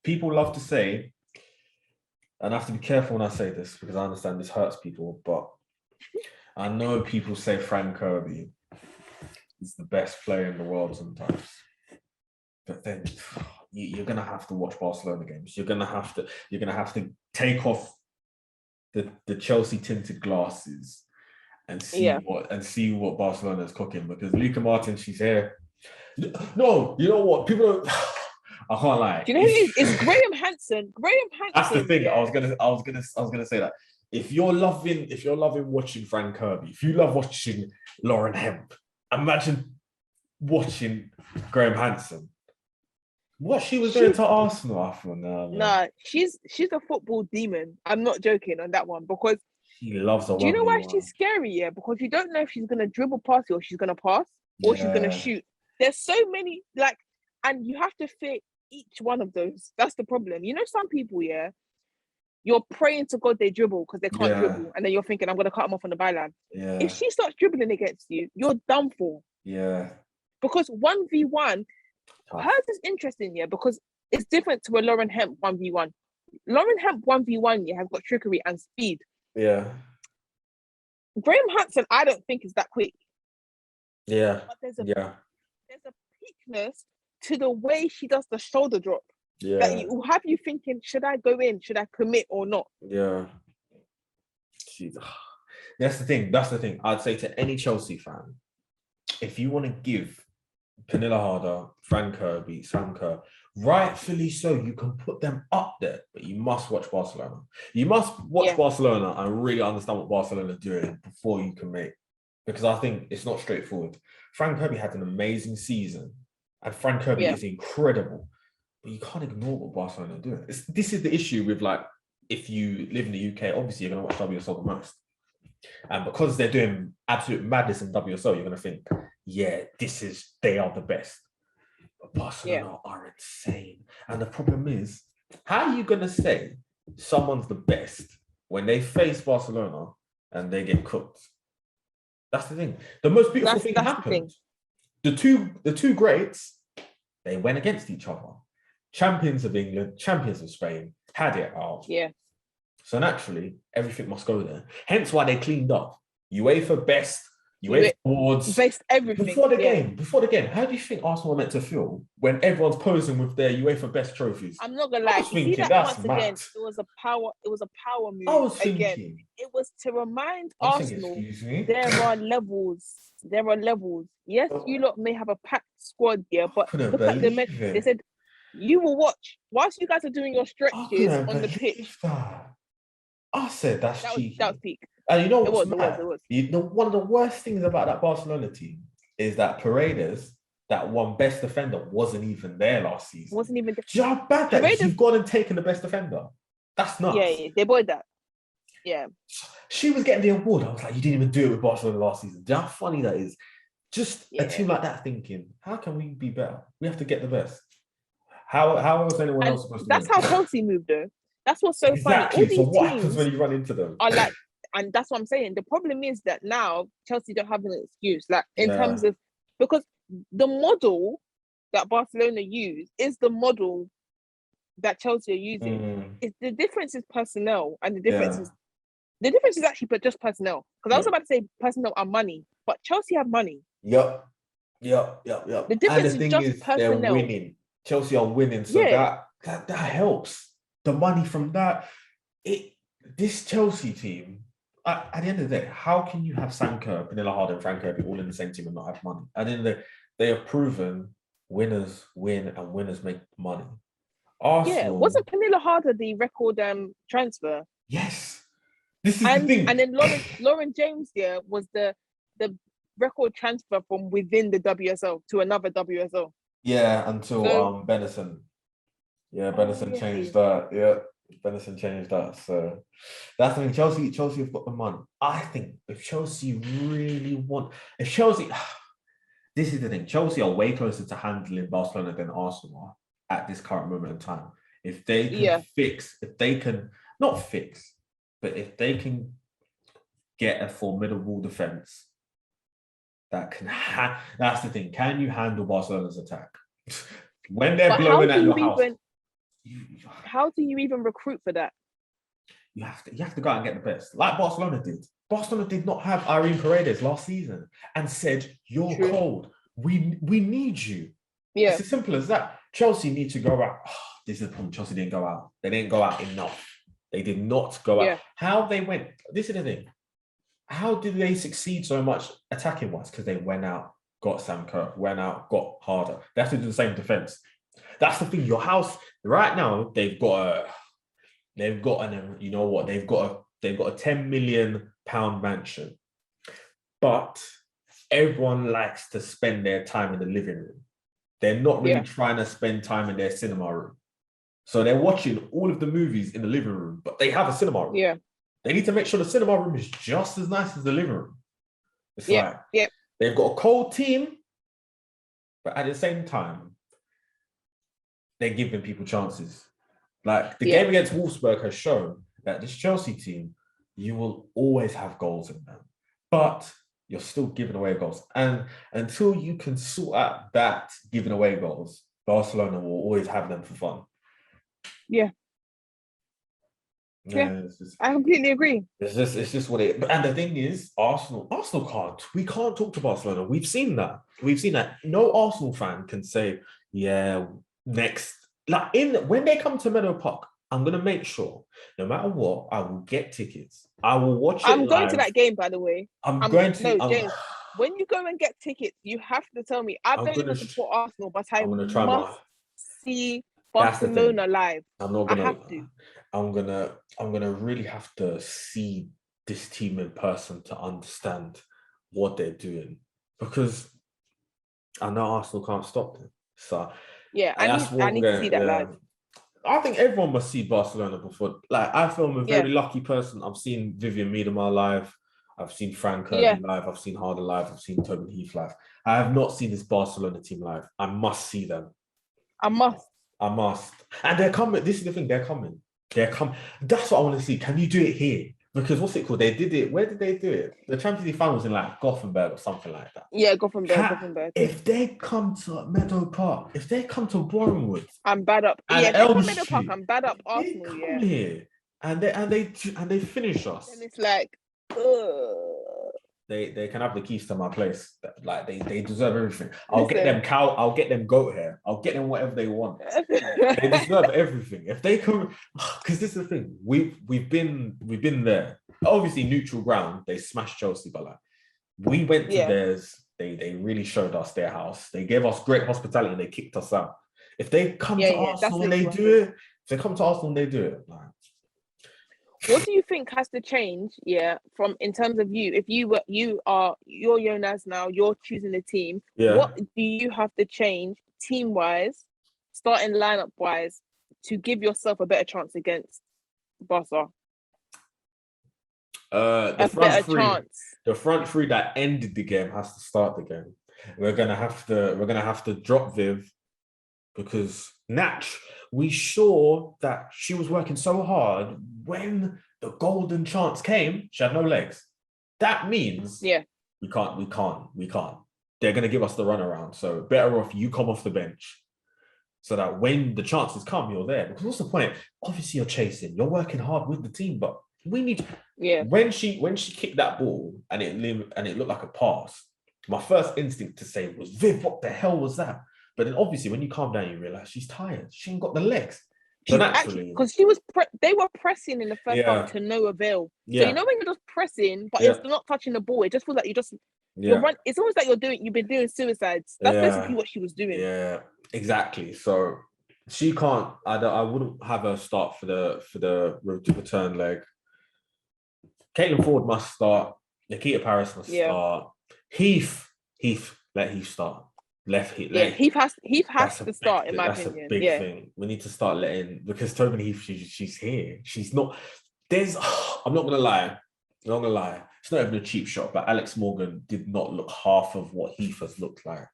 People love to say and I have to be careful when I say this because I understand this hurts people, but I know people say Frank Kirby is the best player in the world sometimes. But then you're gonna have to watch Barcelona games. You're gonna have to take off the Chelsea tinted glasses and see what Barcelona is cooking, because Luka Martin, she's here. No, you know what? People don't. I can't lie. Do you know who it is? It's Graham Hansen. That's the thing. I was gonna say that. If you're loving watching Frank Kirby, if you love watching Lauren Hemp, imagine watching Graham Hansen. What she was doing to Arsenal, I thought. Nah, she's a football demon. I'm not joking on that one, because she loves a. Do you know why she's scary? Yeah, because you don't know if she's gonna dribble past you, or she's gonna pass, or she's gonna shoot. There's so many, like, and you have to fit each one of those. That's the problem. You know, some people, yeah, you're praying to God they dribble because they can't dribble, and then you're thinking, I'm gonna cut them off on the byline. Yeah. If she starts dribbling against you, you're done for. Yeah. Because 1v1, hers is interesting, yeah, because it's different to a Lauren Hemp 1v1. Lauren Hemp 1v1, yeah, has got trickery and speed. Yeah. Graham Hansen, I don't think is that quick. Yeah. But there's a peakness to the way she does the shoulder drop. Yeah. That will have you thinking, should I go in? Should I commit or not? Yeah. That's the thing. I'd say to any Chelsea fan, if you want to give Pernilla Harder, Frank Kirby, Sam Kerr, rightfully so, you can put them up there, but you must watch Barcelona. You must watch Barcelona and really understand what Barcelona are doing before you can make. Because I think it's not straightforward. Frank Kirby had an amazing season, and Frank Kirby is incredible, but you can't ignore what Barcelona are doing. This is the issue with, like, if you live in the UK, obviously you're going to watch WSL the most. And because they're doing absolute madness in WSL, you're going to think, they are the best. But Barcelona are insane. And the problem is, how are you going to say someone's the best when they face Barcelona and they get cooked? That's the thing. The most beautiful thing happened. The two greats, they went against each other. Champions of England, champions of Spain, had it out. Yeah. So naturally, everything must go there. Hence why they cleaned up. UEFA best, UEFA awards. Best everything. Before the game, how do you think Arsenal were meant to feel when everyone's posing with their UEFA best trophies? I'm not gonna lie. You see that once again, it was a power move. I was thinking, again. It was to remind Arsenal there are levels. There are levels. Yes, you lot may have a packed squad here, but look at the men. They said you will watch whilst you guys are doing your stretches on the pitch. I said that was peak. And you know what's mad? You know, one of the worst things about that Barcelona team is that Paredes, that one best defender, wasn't even there last season. Wasn't even there. Do you know how bad that is? You've gone and taken the best defender. That's nuts. Yeah, they bought that. Yeah. She was getting the award. I was like, you didn't even do it with Barcelona last season. Do you know how funny that is? Just a team like that thinking, how can we be better? We have to get the best. How else anyone else supposed to That's how Chelsea moved, though. That's what's so funny. All these so what happens when you run into them? Are like, and that's what I'm saying. The problem is that now Chelsea don't have an excuse, like in terms of, because the model that Barcelona use is the model that Chelsea are using. The difference is personnel, and the difference is actually just personnel. Because I was about to say personnel are money, but Chelsea have money. Yep. The difference is just personnel. They're winning. Chelsea are winning, so that helps. The money from that, this Chelsea team, at the end of the day, how can you have Sam Kerr, Pernilla Harder, and Frank Kirby all in the same team and not have money? At the end of the day, they have proven winners win and winners make money. Arsenal, wasn't Pernilla Harder the record transfer? Yes. This is the thing. And then Lauren James was the record transfer from within the WSL to another WSL. Yeah, until Benison. Yeah, Benison changed that. Yeah, Benison changed that. So that's the thing. Chelsea have got the money. I think if Chelsea this is the thing. Chelsea are way closer to handling Barcelona than Arsenal are at this current moment in time. If they can if they can get a formidable defense that can that's the thing. Can you handle Barcelona's attack? When they're blowing at your house. How do you even recruit for that? you have to go out and get the best, like Barcelona did. Barcelona did not have Irene Paredes last season and said, "You're cold. We need you." Yeah. It's as simple as that. Chelsea need to go out. Oh, this is the problem. Chelsea didn't go out. They didn't go out enough. They did not go out. How they went, this is the thing. How did they succeed so much attacking wise? Because they went out, got Sam Kerr, went out, got harder. They have to do the same defense. That's the thing. Your house, right now, they've got you know what? They've got a £10 million mansion. But everyone likes to spend their time in the living room. They're not really trying to spend time in their cinema room. So they're watching all of the movies in the living room, but they have a cinema room. Yeah. They need to make sure the cinema room is just as nice as the living room. It's they've got a cold team, but at the same time, they're giving people chances. Like the game against Wolfsburg has shown that this Chelsea team, you will always have goals in them, but you're still giving away goals. And until you can sort out that giving away goals, Barcelona will always have them for fun. Yeah. Yeah, I completely agree. It's just what it. And the thing is, Arsenal can't. We can't talk to Barcelona. We've seen that. No Arsenal fan can say, "Yeah, next." Like when they come to Meadow Park, I'm gonna make sure, no matter what, I will get tickets. I will watch it. I'm going to that game, by the way. James, when you go and get tickets, you have to tell me. I don't even support Arsenal, but I must see Barcelona live. I'm not gonna. I have to. I'm gonna really have to see this team in person to understand what they're doing, because I know Arsenal can't stop them. So yeah, I need to see that live. I think everyone must see Barcelona before. Like, I feel I'm a very lucky person. I've seen Vivian Miedema live. I've seen Frank Kirby live. I've seen Harder live. I've seen Tobin Heath live. I have not seen this Barcelona team live. I must see them. I must. And they're coming. This is the thing. They're coming. That's what I want to see. Can you do it here? Because what's it called? They did it. Where did they do it? The Champions League final was in like Gothenburg or something like that. Yeah, Gothenburg. If they come to Meadow Park, if they come to Bournemouth, I'm bad up. Yeah, Meadow Park, I'm bad up Arsenal. They come here and they finish us. And it's like, They can have the keys to my place. Like they deserve everything. I'll get them cow. I'll get them goat hair. I'll get them whatever they want. They deserve everything. If they come, because this is the thing. We've been there. Obviously neutral ground. They smashed Chelsea, but like we went to theirs. They really showed us their house. They gave us great hospitality and they kicked us out. If they come to Arsenal and they do it, like, what do you think has to change? From in terms of you, if you're Jonas now, you're choosing the team. What do you have to change team wise, starting lineup wise, to give yourself a better chance against Barca? The front three that ended the game has to start the game. We're gonna have to drop Viv, because Natch, we saw that she was working so hard. When the golden chance came, she had no legs. That means we can't. They're gonna give us the runaround. So better off you come off the bench, so that when the chances come, you're there. Because what's the point? Obviously, you're chasing, you're working hard with the team, but we need. When she kicked that ball and it looked like a pass, my first instinct to say was, Viv, what the hell was that? But then obviously when you calm down, you realize she's tired. She ain't got the legs. So naturally, because they were pressing in the first half to no avail. So you know when you're just pressing, but it's not touching the ball, it just feels like you're run. It's almost like you've been doing suicides. That's basically what she was doing. Yeah, exactly. So she can't. I wouldn't have her start for the return leg. Caitlin Ford must start. Nikita Paris must start. Heath, let Heath start. Heath has to start, in my opinion. That's a big thing. We need to start letting, because Tobin Heath, she's here. She's not. I'm not gonna lie. It's not even a cheap shot, but Alex Morgan did not look half of what Heath has looked like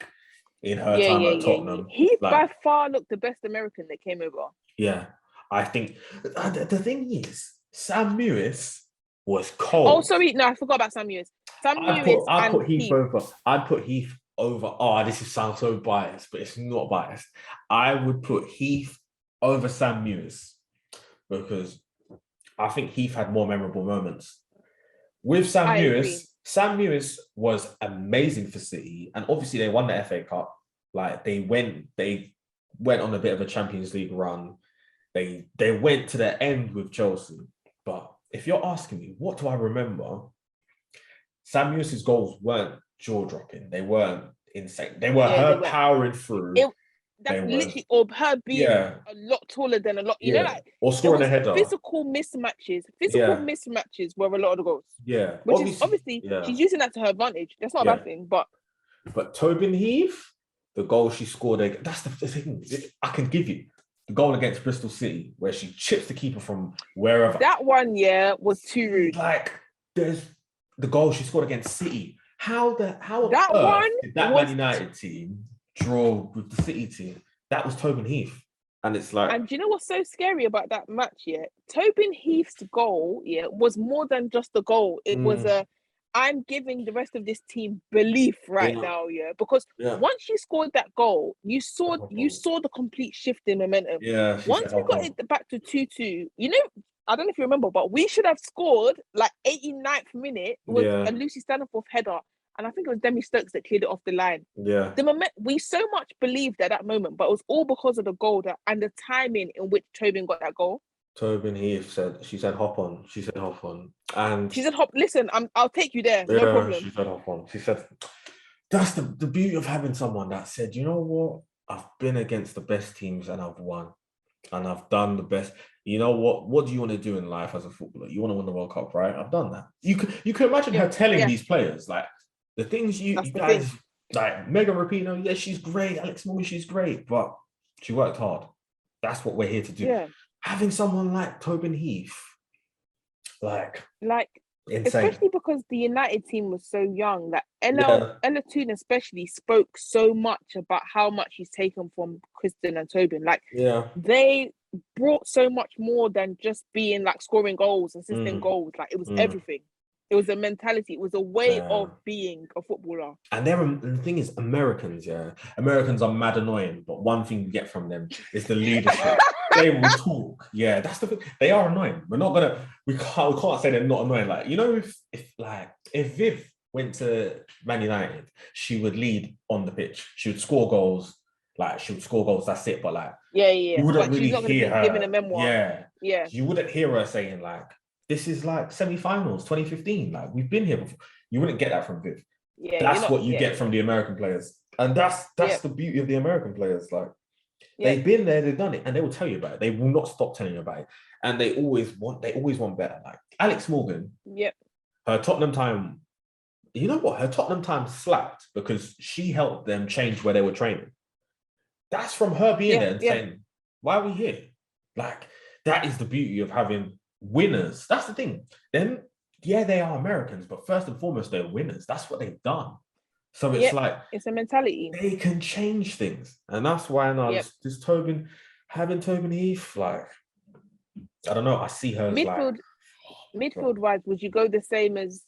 in her time at Tottenham. Heath by far looked the best American that came over. Yeah, I think the thing is, Sam Lewis was cold. Oh, sorry, no, I forgot about Sam Lewis. I'd put Heath over. I'd put Heath over. Oh, this sounds so biased, but it's not biased. I would put Heath over Sam Lewis, because I think Heath had more memorable moments. With I agree. Sam Lewis was amazing for City, and obviously they won the FA Cup. Like they went on a bit of a Champions League run. They went to the end with Chelsea. But if you're asking me, what do I remember? Sam Lewis's goals weren't jaw dropping. They weren't insane. They were Yeah, they her were. powering through. That's They were, literally, or her being yeah, a lot taller than a lot. You know, yeah. like Or it scoring a was header. physical mismatches. Physical Yeah, mismatches were a lot of the goals, yeah. which is obviously Yeah, she's using that to her advantage. That's not a yeah. bad thing, but But Tobin Heath, the goal she scored, that's the thing I can give you. The goal against Bristol City, where she chips the keeper from wherever. that one, yeah, was too rude. Like, there's the goal she scored against City. How on That earth one did that Man United team draw with the City team? That was Tobin Heath. And it's like, And do you know what's so scary about that match? Yeah, Tobin Heath's goal, yeah, was more than just a goal. It was I'm giving the rest of this team belief right now, yeah, because once you scored that goal, you saw the complete shift in momentum. Yeah, once we got it back to 2-2, you know, I don't know if you remember, but we should have scored like 89th minute with a Lucy Staniforth header. And I think it was Demi Stokes that cleared it off the line. Yeah. The moment we so much believed at that moment, but it was all because of the goal and the timing in which Tobin got that goal. Tobin Heath said hop on. She said hop on. And she said hop, listen, I'll take you there. No problem. She said hop on. She said that's the beauty of having someone that said, you know what? I've been against the best teams and I've won. And I've done the best. You know what? What do you want to do in life as a footballer? You want to win the World Cup, right? I've done that. You can imagine her telling these players, like, the things you guys thing. Like Megan Rapinoe, yeah, she's great. Alex Moyo, she's great, but she worked hard. That's what we're here to do. Yeah. Having someone like Tobin Heath, like insane. Especially because the United team was so young. Like Ella Toone especially spoke so much about how much he's taken from Kristen and Tobin. Like they brought so much more than just being like scoring goals, assisting goals. Like it was everything. It was a mentality. It was a way of being a footballer. And the thing is, Americans are mad annoying. But one thing you get from them is the leadership. They will talk. Yeah, that's the thing. They are annoying. We can't say they're not annoying. Like, you know, if Viv went to Man United, she would lead on the pitch. She would score goals. Like, she would score goals. That's it. But like, you wouldn't really hear her giving a memoir. Yeah. You wouldn't hear her saying like, this is like semi-finals 2015. Like, we've been here before. You wouldn't get that from Viv. Yeah, that's what you get from the American players. And that's the beauty of the American players. Like, they've been there, they've done it, and they will tell you about it. They will not stop telling you about it. And they always want better. Like Alex Morgan, her Tottenham time, you know what? Her Tottenham time slapped because she helped them change where they were training. That's from her being there and saying, why are we here? Like, that is the beauty of having winners. That's the thing. Then, they are Americans, but first and foremost, they're winners. That's what they've done. So it's like, it's a mentality. They can change things. And that's why now this Tobin, having Tobin Heath, like, I don't know, I see her as midfield wise, would you go the same as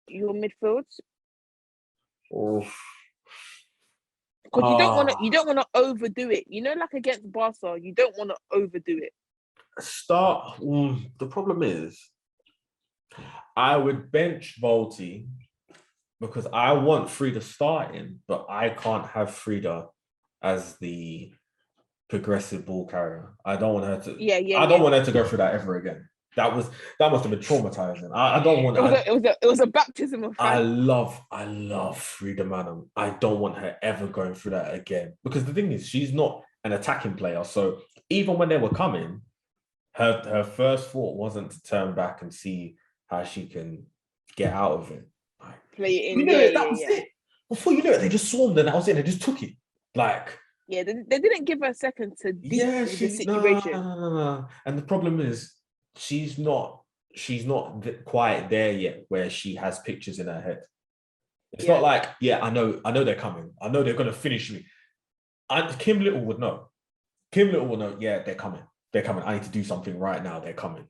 your midfield? Because you don't want to overdo it. You know, like against Barca, you don't want to overdo it. The problem is, I would bench Volti because I want Frida starting, but I can't have Frida as the progressive ball carrier. I don't want her to. I don't want her to go through that ever again. That must have been traumatizing. I don't want. It was a baptism of fire. I love Frida Manum. I don't want her ever going through that again, because the thing is, she's not an attacking player. So even when they were coming, her first thought wasn't to turn back and see how she can get out of it. Like, play it in. You know, that was it. Before you know it, they just swarmed and that was it. They just took it. Like, they didn't give her a second to deal with the situation. No. And the problem is, she's not quite there yet where she has pictures in her head. It's not like, I know they're coming. I know they're going to finish me. And Kim Little would know. They're coming. They're coming. I need to do something right now. They're coming.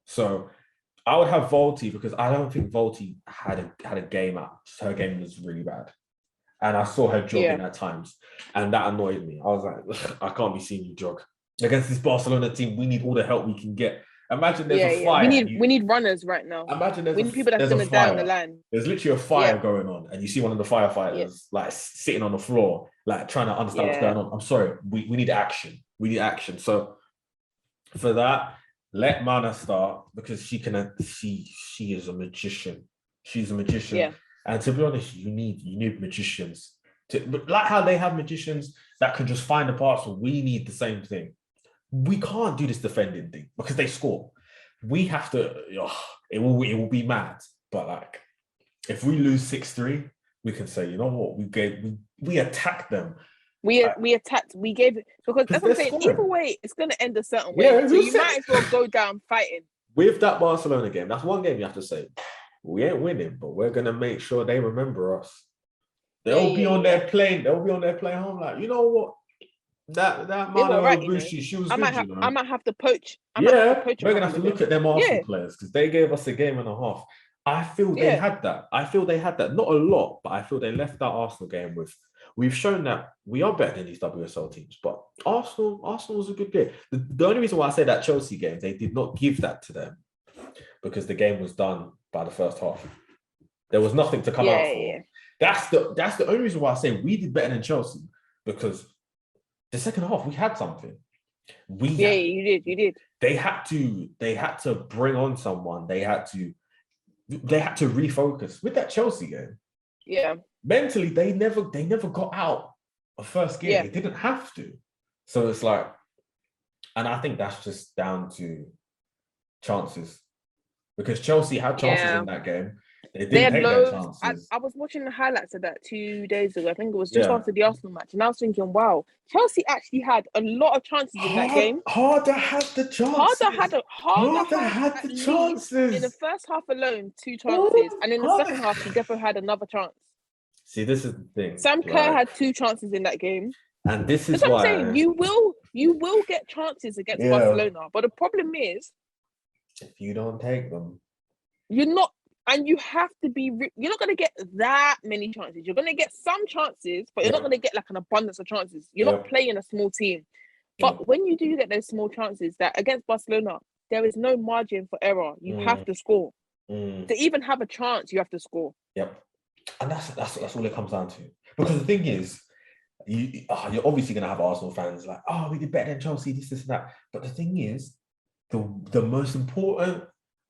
So I would have Volti because I don't think Volti had a game out. Her game was really bad. And I saw her jogging at times. And that annoyed me. I was like, I can't be seeing you jog. Against this Barcelona team, we need all the help we can get. Imagine there's Yeah, a yeah. We fire. need runners right now. Imagine We need people that's there's a gonna die on the fire. line. There's literally a fire going on, and you see one of the Yeah, firefighters like sitting on the floor, like trying to understand what's yeah, going on. I'm sorry, we need action. We need action. So for that, let Mana start because she is a magician. She's a magician, yeah. and to be honest, you need magicians. But like how they have magicians that can just find the parcel, we need the same thing. We can't do this defending thing because they score. We have to. It will be mad, but like if we lose 6-3, we can say, you know what, we attacked them. We attacked. We gave it because that's what I'm saying. Scoring. Either way, it's gonna end a certain way. Yeah, So you might as well go down fighting. With that Barcelona game, that's one game you have to say we ain't winning, but we're gonna make sure they remember us. They'll be on their plane. They'll be on their plane home. Like, you know what? That Mano right, Ibushi, she was I good. might have to poach. We're gonna have to look at them Arsenal players because they gave us a game and a half. I feel they had that. Not a lot, but I feel they left that Arsenal game with. We've shown that we are better than these WSL teams, but Arsenal was a good game. The only reason why I say that Chelsea game, they did not give that to them because the game was done by the first half. There was nothing to come out for. Yeah. That's the only reason why I say we did better than Chelsea because the second half we had something. You did. They had to bring on someone. They had to refocus with that Chelsea game. Yeah. Mentally, they never got out of first gear. Yeah. They didn't have to. So it's like, and I think that's just down to chances because Chelsea had chances in that game. They didn't take their chances. I was watching the highlights of that 2 days ago. I think it was just after the Arsenal match, and I was thinking, wow, Chelsea actually had a lot of chances in that game. Harder had the chances. Harder had the chances. In the first half alone, 2 chances, and in the second half, she definitely had another chance. See, this is the thing. Sam Kerr had 2 chances in that game, and this is why I'm saying you will get chances against Barcelona, but the problem is if you don't take them, you're not. And you have to be. You're not going to get that many chances. You're going to get some chances, but you're not going to get like an abundance of chances. You're not playing a small team. But when you do get those small chances, that against Barcelona, there is no margin for error. You have to score. To even have a chance, you have to score. Yep. And that's all it comes down to. Because the thing is, you're obviously going to have Arsenal fans like, oh, we did better than Chelsea, this and that. But the thing is, the most important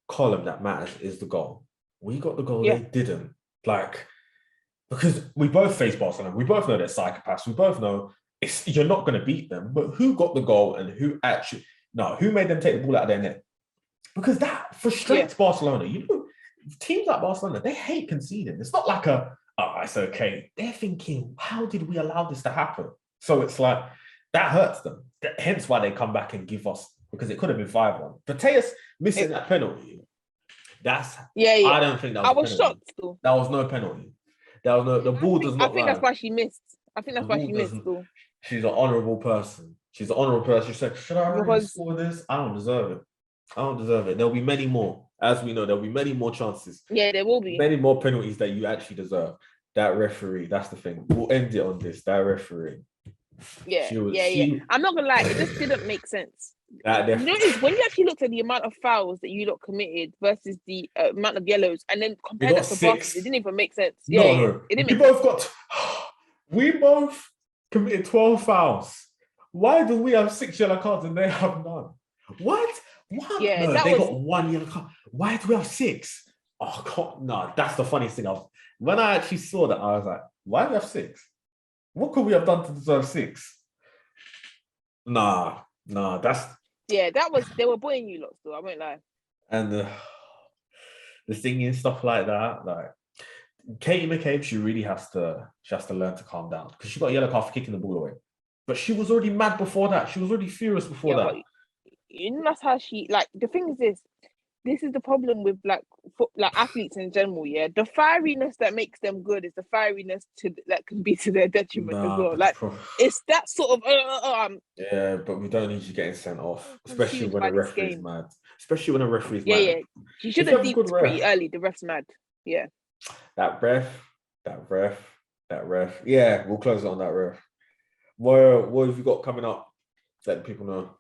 column that matters is the goal. We got the goal, they didn't. Like, because we both face Barcelona. We both know they're psychopaths. We both know you're not going to beat them. But who got the goal and who made them take the ball out of their net? Because that frustrates Barcelona. You know, teams like Barcelona, they hate conceding. It's not like it's okay. They're thinking, how did we allow this to happen? So it's like, that hurts them. Hence why they come back and give us, because it could have been 5-1. Mateus missing that penalty. I don't think that was. I was shocked still. That was no penalty. That was no. The ball does not. I think that's why she missed. Still. She's an honourable person. She said, "Should I really score this? I don't deserve it. There'll be many more. As we know, there'll be many more chances. Yeah, there will be many more penalties that you actually deserve. That referee. That's the thing. We'll end it on this. That referee. Yeah. I'm not gonna lie. It just didn't make sense. You notice when you actually looked at the amount of fouls that you lot committed versus the amount of yellows, and then compared that to Barca, it didn't even make sense. No. It didn't make sense. We both committed 12 fouls. Why do we have 6 yellow cards and they have none? What? Yeah, no, they got 1 yellow card. Why do we have 6? Oh God, no, that's the funniest thing. When I actually saw that, I was like, why do we have 6? What could we have done to deserve 6? Nah, that's. Yeah, they were bullying you lot still, I won't lie. And the thing is, stuff like that, like Katie McCabe, she has to learn to calm down because she got a yellow card for kicking the ball away. But she was already mad before that. She was already furious before that. You know, that's how she, like, the thing is this is the problem with like athletes in general. Yeah, the fieriness that makes them good is the fieriness that can be to their detriment as well. Like it's that sort of yeah, but we don't need you getting sent off, especially when a referee's mad. Especially when a referee's mad. Yeah. You should have deeped pretty early. The ref's mad. Yeah. That ref. Yeah, we'll close it on that ref. What have you got coming up? Let people know.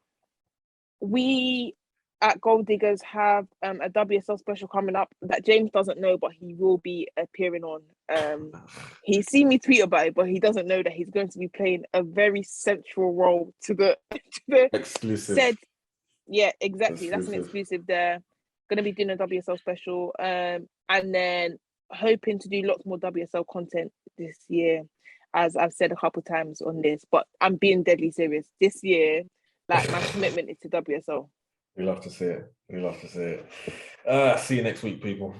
at Gold Diggers have a WSL special coming up that James doesn't know, but he will be appearing on. He's seen me tweet about it, but he doesn't know that he's going to be playing a very central role to the exclusive. Yeah, exactly. That's an exclusive there. Going to be doing a WSL special, and then hoping to do lots more WSL content this year, as I've said a couple times on this. But I'm being deadly serious. This year, like, my commitment is to WSL. We love to see it. See you next week, people.